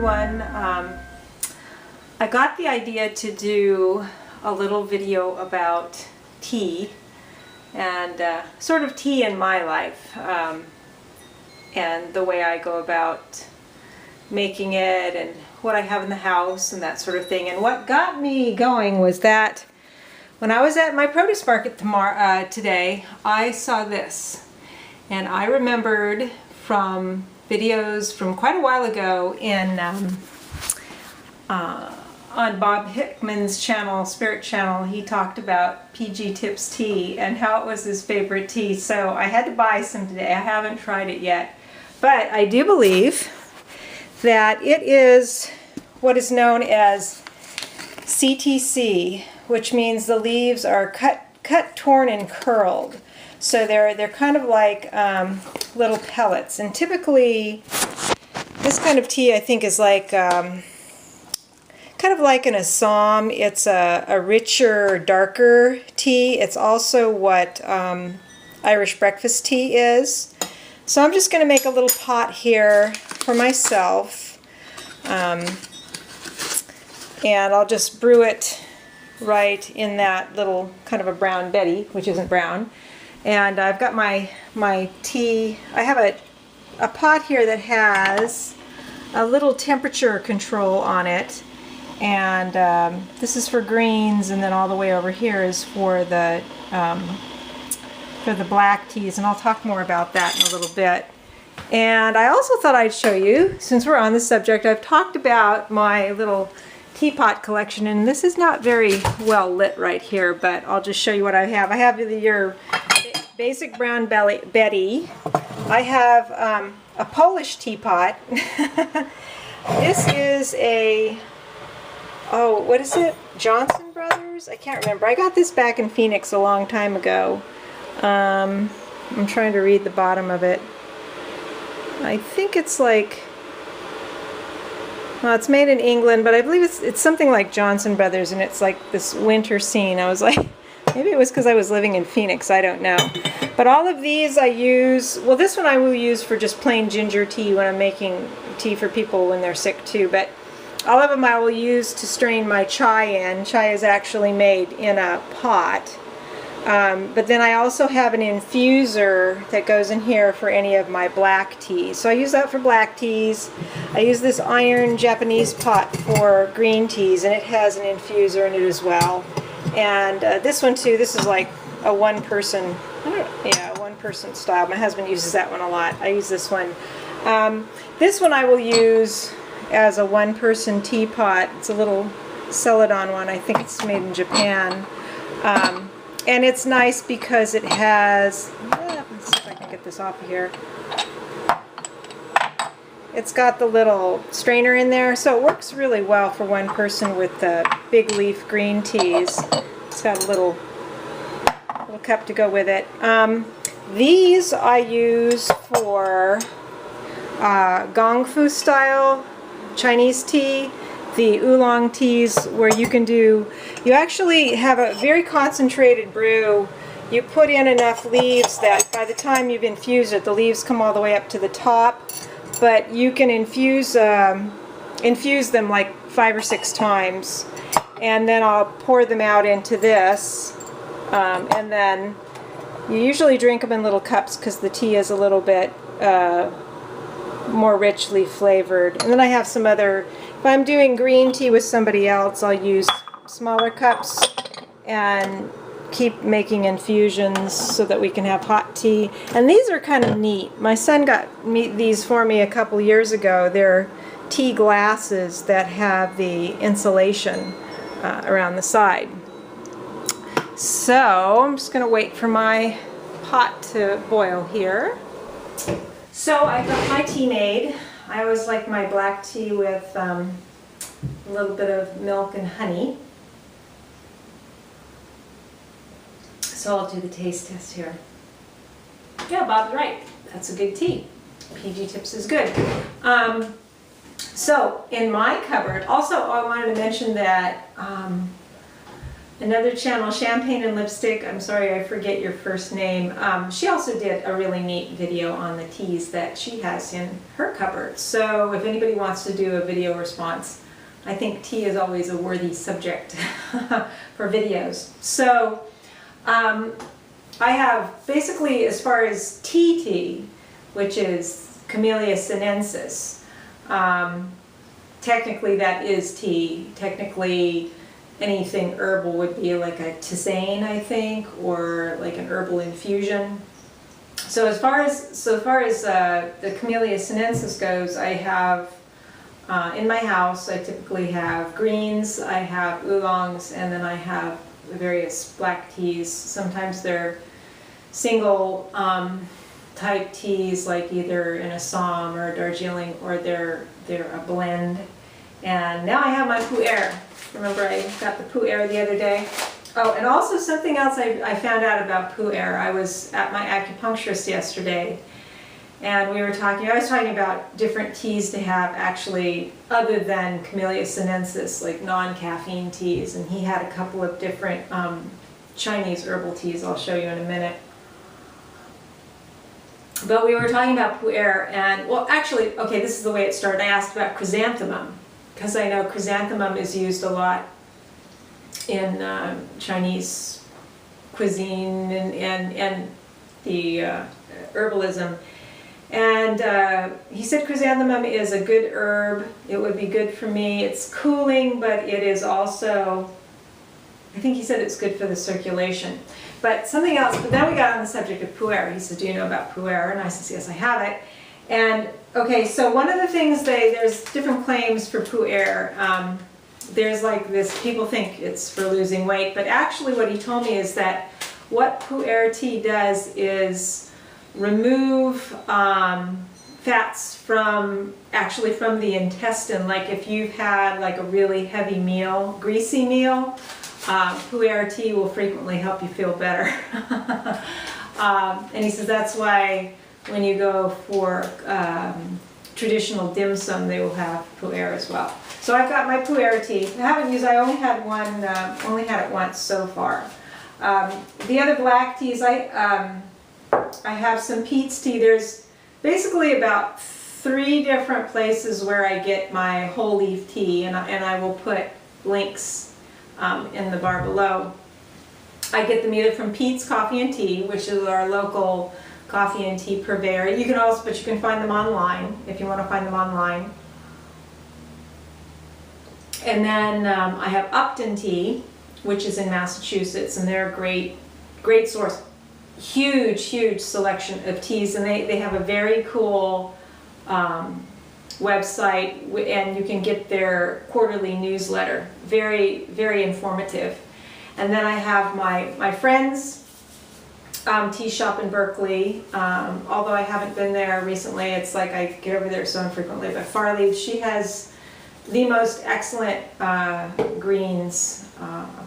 everyone. I got the idea to do a little video about tea and sort of tea in my life and the way I go about making it and what I have in the house and that sort of thing. And what got me going was that when I was at my produce market today, I saw this. And I remembered from videos from quite a while ago on Bob Hickman's channel, Spirit Channel, he talked about PG Tips tea and how it was his favorite tea. So I had to buy some today. I haven't tried it yet. But I do believe that it is what is known as CTC, which means the leaves are cut, torn, and curled. So they're kind of like little pellets. And typically, this kind of tea I think is like kind of like an Assam. It's a richer, darker tea. It's also what Irish breakfast tea is. So I'm just going to make a little pot here for myself, and I'll just brew it right in that little kind of a brown Betty, which isn't brown. And I've got my tea. I have a pot here that has a little temperature control on it, and this is for greens, and then all the way over here is for the black teas, and I'll talk more about that in a little bit. And I also thought I'd show you, since we're on the subject, I've talked about my little teapot collection, and this is not very well lit right here, but I'll just show you what I have. I have your basic brown Betty. I have a Polish teapot. This is what is it? Johnson Brothers? I can't remember. I got this back in Phoenix a long time ago. I'm trying to read the bottom of it. I think it's like, well, it's made in England, but I believe it's something like Johnson Brothers, and it's like this winter scene. I was like, maybe it was because I was living in Phoenix, I don't know. But all of these I use, well, this one I will use for just plain ginger tea when I'm making tea for people when they're sick too, but all of them I will use to strain my chai in. Chai is actually made in a pot. But then I also have an infuser that goes in here for any of my black teas. So I use that for black teas. I use this iron Japanese pot for green teas, and it has an infuser in it as well. And this one too, this is like a one-person style. My husband uses that one a lot. I use this one. This one I will use as a one-person teapot. It's a little Celadon one. I think it's made in Japan. And it's nice because it has, let's see if I can get this off of here. It's got the little strainer in there, so it works really well for one person with the big leaf green teas. It's got a little cup to go with it. These I use for Gongfu style Chinese tea. The oolong teas, where you actually have a very concentrated brew. You put in enough leaves that by the time you've infused it, the leaves come all the way up to the top, but you can infuse them like 5 or 6 times, and then I'll pour them out into this, and then you usually drink them in little cups because the tea is a little bit more richly flavored. And then I have some other, if I'm doing green tea with somebody else, I'll use smaller cups and keep making infusions so that we can have hot tea. And these are kind of neat. My son got these for me a couple years ago. They're tea glasses that have the insulation around the side. So I'm just going to wait for my pot to boil here. So I got my tea made. I always like my black tea with a little bit of milk and honey. So I'll do the taste test here. Yeah, Bob's right. That's a good tea. PG Tips is good. So in my cupboard, also I wanted to mention that Another channel, Champagne and Lipstick. I'm sorry, I forget your first name. She also did a really neat video on the teas that she has in her cupboard. So if anybody wants to do a video response, I think tea is always a worthy subject for videos. So I have basically, as far as tea, which is Camellia sinensis, technically that is tea. Technically anything herbal would be like a tisane, I think, or like an herbal infusion. So as far as the Camellia sinensis goes, I have in my house, I typically have greens, I have oolongs, and then I have various black teas. Sometimes they're single type teas, like either an Assam or a Darjeeling, or they're a blend. And now I have my Pu'er. Remember I got the Pu'er the other day? Oh, and also something else I found out about Pu'er. I was at my acupuncturist yesterday, and I was talking about different teas to have actually other than Camellia sinensis, like non-caffeine teas, and he had a couple of different Chinese herbal teas I'll show you in a minute. But we were talking about Pu'er, and well, actually, okay, this is the way it started. I asked about chrysanthemum, because I know chrysanthemum is used a lot in Chinese cuisine and the herbalism. And he said chrysanthemum is a good herb. It would be good for me. It's cooling, but it is also, I think he said it's good for the circulation. But something else, but then we got on the subject of Pu'er. He said, do you know about Pu'er? And I said, yes, I have it. And okay, so one of the things there's different claims for Pu'er. There's like this, people think it's for losing weight, but actually what he told me is that what Pu'er tea does is remove fats from the intestine. Like if you've had like a really heavy meal, greasy meal, Pu'er tea will frequently help you feel better. And he says that's why when you go for traditional dim sum, they will have Pu'er as well. So I've got my Pu'er tea. I only had one, only had it once so far. The other black teas, I have some Peet's tea. There's basically about 3 different places where I get my whole leaf tea, and I will put links in the bar below. I get them either from Peet's Coffee and Tea, which is our local coffee and tea purveyor. But you can find them online if you want to find them online. And then I have Upton Tea, which is in Massachusetts, and they're a great source. Huge selection of teas, and they have a very cool website, and you can get their quarterly newsletter. Very informative. And then I have my friend's tea shop in Berkeley. Although I haven't been there recently, it's like I get over there so infrequently. But Farley, she has the most excellent greens,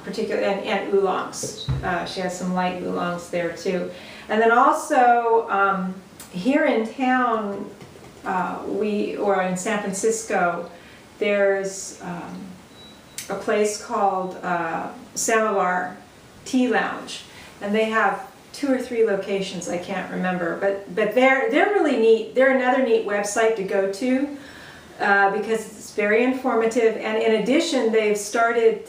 particularly and oolongs. She has some light oolongs there too. And then also here in town, or in San Francisco, there's a place called Samovar Tea Lounge, and they have 2 or 3 locations, I can't remember, but they're really neat. They're another neat website to go to because it's very informative, and in addition they've started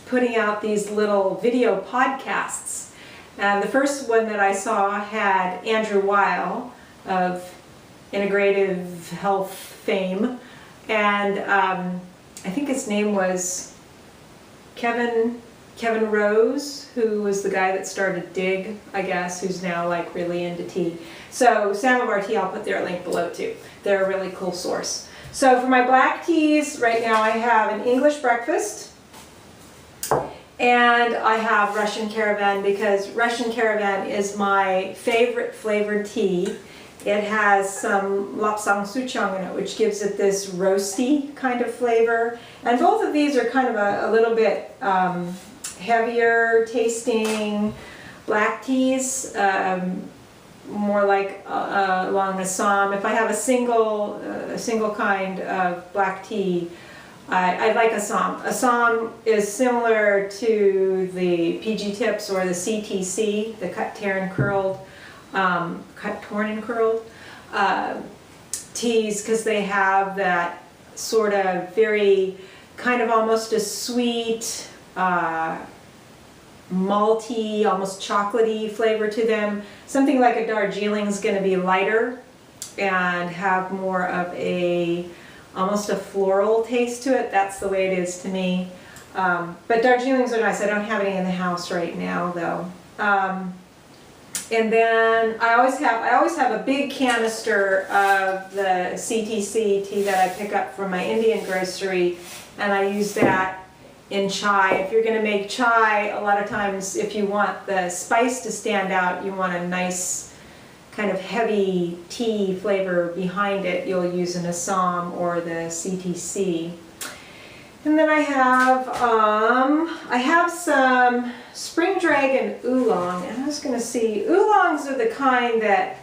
putting out these little video podcasts. And the first one that I saw had Andrew Weil of Integrative Health fame, and I think his name was Kevin Rose, who was the guy that started Dig, I guess, who's now like really into tea. So Samovar Tea, I'll put their link below too. They're a really cool source. So for my black teas, right now I have an English breakfast, and I have Russian Caravan, because Russian Caravan is my favorite flavored tea. It has some lapsang souchong in it, which gives it this roasty kind of flavor. And both of these are kind of a little bit heavier tasting black teas, more like along Assam. If I have a single kind of black tea, I like Assam. Assam is similar to the PG Tips or the CTC, the cut, tear, and curled, cut, torn, and curled teas, because they have that sort of very kind of almost a sweet, malty, almost chocolatey flavor to them. Something like a Darjeeling is going to be lighter and have more of a almost a floral taste to it. That's the way it is to me. But Darjeelings are nice. I don't have any in the house right now though. And then I always have a big canister of the CTC tea that I pick up from my Indian grocery, and I use that in chai. If you're going to make chai, a lot of times if you want the spice to stand out, you want a nice kind of heavy tea flavor behind it, you'll use an Assam or the CTC. And then I have some Spring Dragon Oolong, and I was going to see, oolongs are the kind that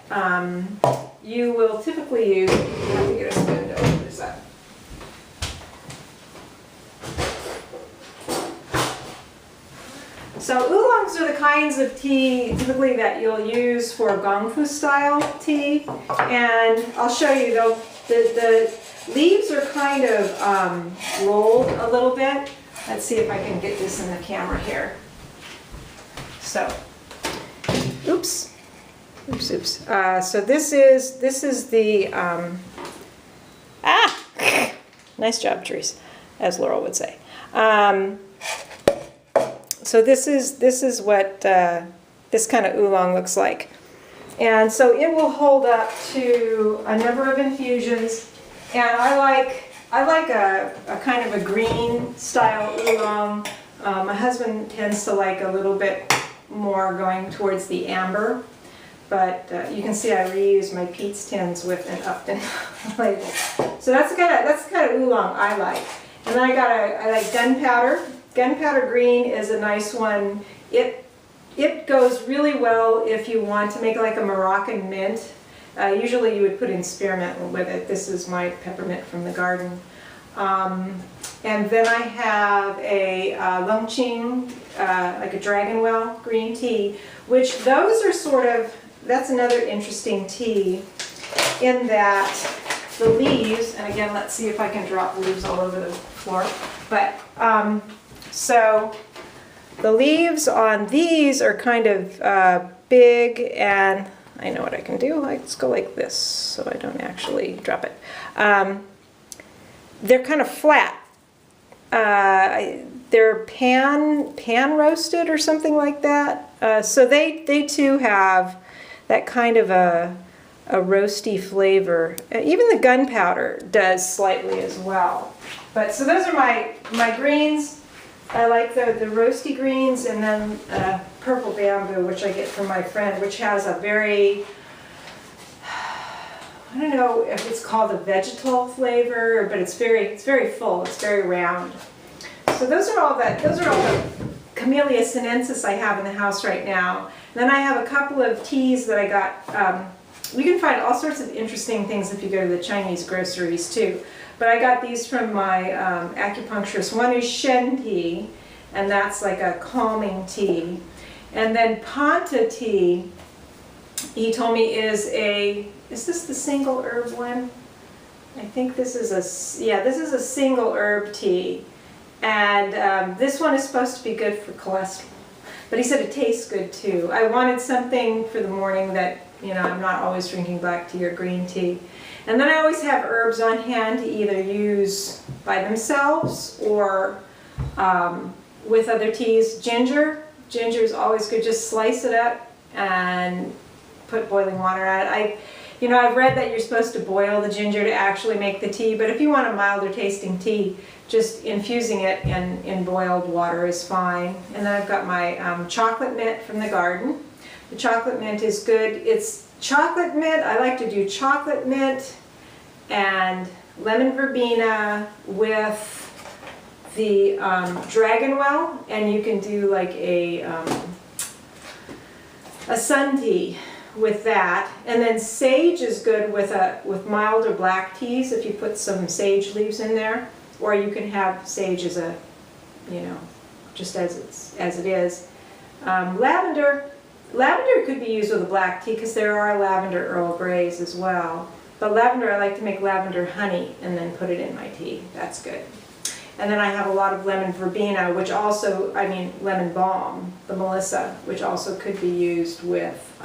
you will typically use. I have to get a spoon to open this up. So oolongs are the kinds of tea typically that you'll use for Gongfu style tea, and I'll show you though. The leaves are kind of rolled a little bit. Let's see if I can get this in the camera here. So, oops. So this is the nice job, Therese, as Laurel would say. So this is what this kind of oolong looks like, and so it will hold up to a number of infusions. And I like a kind of a green style oolong. My husband tends to like a little bit more going towards the amber, but you can see I reuse my Pete's tins with an Upton label. So that's the kind of oolong I like. And then I like gunpowder. Gunpowder green is a nice one. It goes really well if you want to make like a Moroccan mint. Usually you would put in spearmint with it. This is my peppermint from the garden. And then I have a Longqing, like a Dragonwell green tea, which those are sort of, that's another interesting tea in that the leaves, and again, let's see if I can drop leaves all over the floor, but so the leaves on these are kind of big, and I know what I can do. Let's go like this so I don't actually drop it. They're kind of flat. They're pan roasted or something like that. So they too have that kind of a roasty flavor. Even the gunpowder does slightly as well. But so those are my greens. I like the roasty greens, and then purple bamboo, which I get from my friend, which has a very, I don't know if it's called a vegetal flavor, but it's very full. It's very round. So those are all the Camellia sinensis I have in the house right now. And then I have a couple of teas that I got. You can find all sorts of interesting things if you go to the Chinese groceries too. But I got these from my acupuncturist. One is Shen tea, and that's like a calming tea. And then Panta tea, he told me is this the single herb one? I think this is this is a single herb tea. And this one is supposed to be good for cholesterol. But he said it tastes good too. I wanted something for the morning that, you know, I'm not always drinking black tea or green tea. And then I always have herbs on hand to either use by themselves or with other teas. Ginger is always good. Just slice it up and put boiling water on it. I've read that you're supposed to boil the ginger to actually make the tea, but if you want a milder tasting tea, just infusing it in boiled water is fine. And then I've got my chocolate mint from the garden. The chocolate mint is good. It's chocolate mint. I like to do chocolate mint and lemon verbena with the Dragonwell, and you can do like a sun tea with that. And then sage is good with milder black teas if you put some sage leaves in there, or you can have sage as a, you know, just as it is. Lavender could be used with a black tea because there are lavender Earl Greys as well. But lavender, I like to make lavender honey and then put it in my tea. That's good. And then I have a lot of lemon verbena, which also, I mean lemon balm, the Melissa, which also could be used with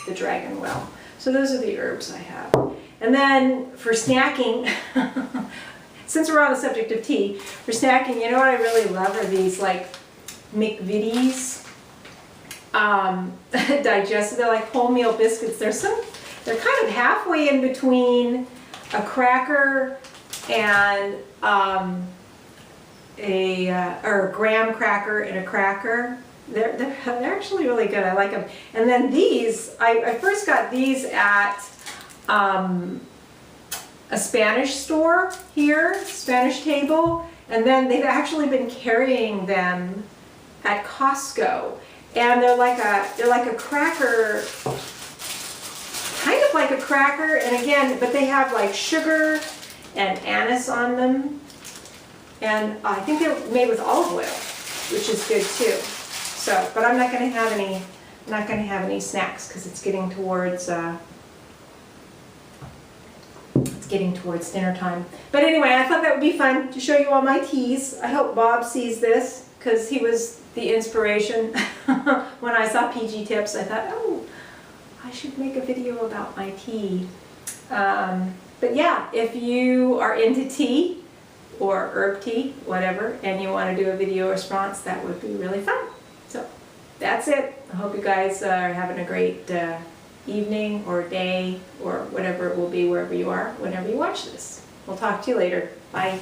the Dragon Well. So those are the herbs I have. And then for snacking, since we're on the subject of tea, for snacking, you know what I really love are these like McVitie's digestive, they're like wholemeal biscuits. They're kind of halfway in between a cracker and or a graham cracker and a cracker. They're actually really good. I like them. And then these, I first got these at a Spanish store here, Spanish Table, and then they've actually been carrying them at Costco. And they're like a cracker, kind of like a cracker, and again, but they have like sugar and anise on them. And I think they're made with olive oil, which is good too. So, but I'm not going to have any snacks because it's getting towards dinner time. But anyway, I thought that would be fun to show you all my teas. I hope Bob sees this because he was the inspiration. When I saw PG Tips, I thought, oh, I should make a video about my tea. But yeah, if you are into tea or herb tea, whatever, and you want to do a video response, that would be really fun. So that's it. I hope you guys are having a great evening or day or whatever it will be wherever you are, whenever you watch this. We'll talk to you later. Bye.